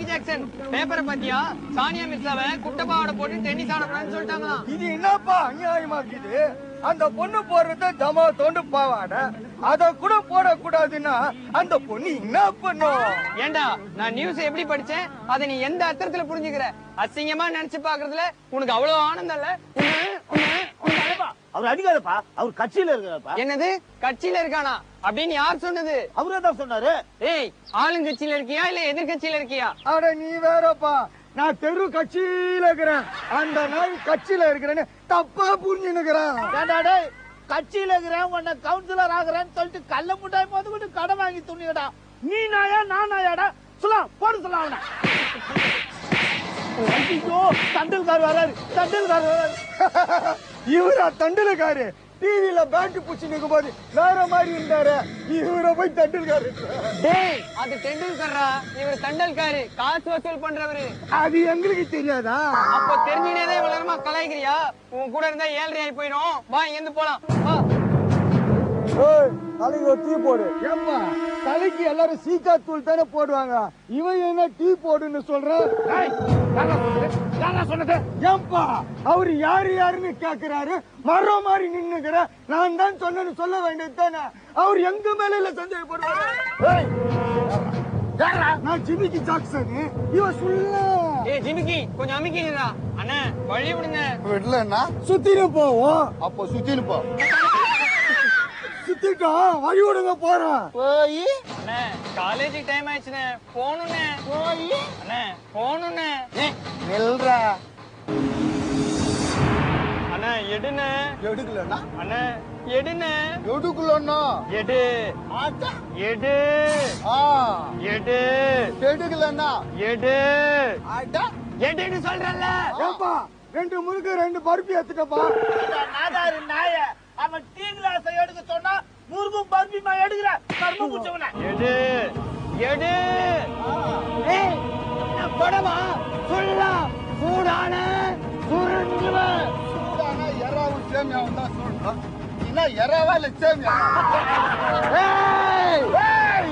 Jackson பேப்பரை பாத்தியா? சானியா மிர்சாவை குட்டப்பாவோட போட்டு டென்னிஸ் ஆடக்கூடாதுன்னு சொல்லிட்டாங்களா? இது என்னப்பா அநியாயமா இருக்குது? அந்த பொண்ணு போடுறது ஜமா தோண்டு பாவாட, அத கூட போடக்கூடாதுன்னா அந்த பொண்ணு என்ன பண்ணும்? ஏண்டா நான் நியூஸ் எப்படி படிச்சேன் அதை நீ எந்த அர்த்தத்துல புரிஞ்சுக்கிற? அசிங்கமா நினைச்சு பாக்குறதுல உனக்கு அவ்வளவு ஆனந்தம் இல்ல? அவர் அடிக்காதப்பா, அவர் கட்சியில இருக்காருப்பா. என்னது கட்சியில இருக்கானா அப்படின்னு யார் சொன்னது? அவரே தான் சொன்னாரு. ஏய், ஆளுங்கட்சியில இருக்கியா இல்ல எதிர்கட்சியில இருக்கியா? அட நீ வேறப்பா, நான் தெரு கட்சியில இருக்கிறேன், அந்த நாய் கட்சியில இருக்கிறேன்னு தப்பா புரிஞ்சுன்னுக்கிறேன். கட்சியில இருக்கிறேன், உன்னை கவுன்சிலர் ஆகுறேன்னு சொல்லிட்டு கள்ள முட்டாய் போது கூட கடை வாங்கி துணியடா. நீ நாயா நான் நாயாடா? சொல்லலாம் போடு சொல்லலாம் அவனை. தண்டல்கார் வராரு, தண்டல்கார் வராரு. இவரா தண்டலுக்காரு? டிவில பேண்ட் பூச்சி நிற்கும் போது வேற மாதிரி இருந்தாரு, இவரை போய் தண்டல்காரு. டேய், அது டெண்டுல்கர்ரா, இவர் தண்டல்காரு, காசு வசூல் பண்றவரு. அது எங்களுக்கு தெரியாதா? அப்ப தெரிஞ்சுனேதான் இவ்வளவு நேரமா கலாய்க்கிறியா? உன் கூட இருந்தா 7:30 ஆகி போயிடும். வா, இங்க போலாம் வா. தலைக்கு ஒரு டீ போடு. ஏப்பா, தலைக்கு எல்லாரும் சீக்கா தூள் தானே போடுவாங்க, இவன் என்ன டீ போடுன்னு சொல்றான்? ஏப்பா, அவரு யாரு யாருன்னு கேக்குறாரு, மரம் மாதிரி நின்னுக்கிற. நான் தான் சொன்னேன்னு சொல்ல வேண்டியது தானே. அவர் எங்க மேல சந்தேகப்படுவாரு? நான் ஜிமிக்கி ஜாக்சன், இவன் சொல்ல. ஏய் ஜிமிக்கி, கொஞ்சம் அமைக்கிறா. அண்ணா வழி விடுங்க. விடலன்னா சுத்தின்னு போவோம். அப்போ சுத்தின்னு போ. சுத்திட்டோம், வழி விடுங்க போறோம். போய் அண்ணா காலேஜுக்கு டைம் ஆயிடுச்சுண்ணே, போகணுண்ணே. போய் அண்ணா போகணுண்ணே. நெல்றா அண்ணா எடுண்ணே. எடுக்கலன்னா அண்ணா எடுண்ணே. எடுக்கலன்னா எடு ஆட்டா எடு எடு எடுக்கலன்னா எடு ஆட்டா எடுன்னு சொல்றல்ல. ஏப்பா, 2 முறுக்கு 2 பருப்பி எடுத்துட்டப்பா. நாதாரு நாய, அவன் டீ கிளாஸ் எடுக்க சொன்னா முருகும் பருப்பிமா எடுக்கிற கர்ம குச்சவன. எடு எடு. ஏய், நான் படமா சொல்லா சூடான சுருண்டுவன். சூடானா எறாவும் சேமியாவும் தான் சொல்றான். இல்ல எறாவா இல்ல சேமியா? ஏய் ஏய்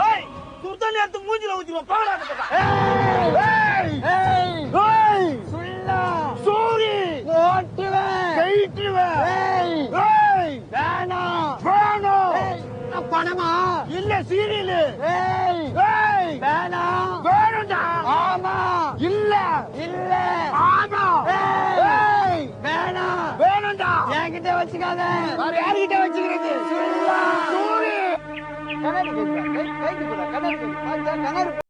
ஏய், சுத்தம் எடுத்து மூஞ்சில ஊத்திடுவோம் பாடா. ஏய் ஏய் ஏய் சொல்லா சூரி ஓட்டுவன் கைட்டுவேன். ஏய் ஏய் வேணாம் வேணும். ஏய், நான் படமா இல்ல சீரியல். ஏய் ஏய் வேணாம் வேணும்டா. ஆமா இல்ல இல்ல ஆமா. ஏய் வேணாம் வேணும்டா. என்கிட்ட வச்சுக்காத. வேற யார்கிட்ட வச்சுக்கிறது? சொல்லா சூரி கண்ணாடி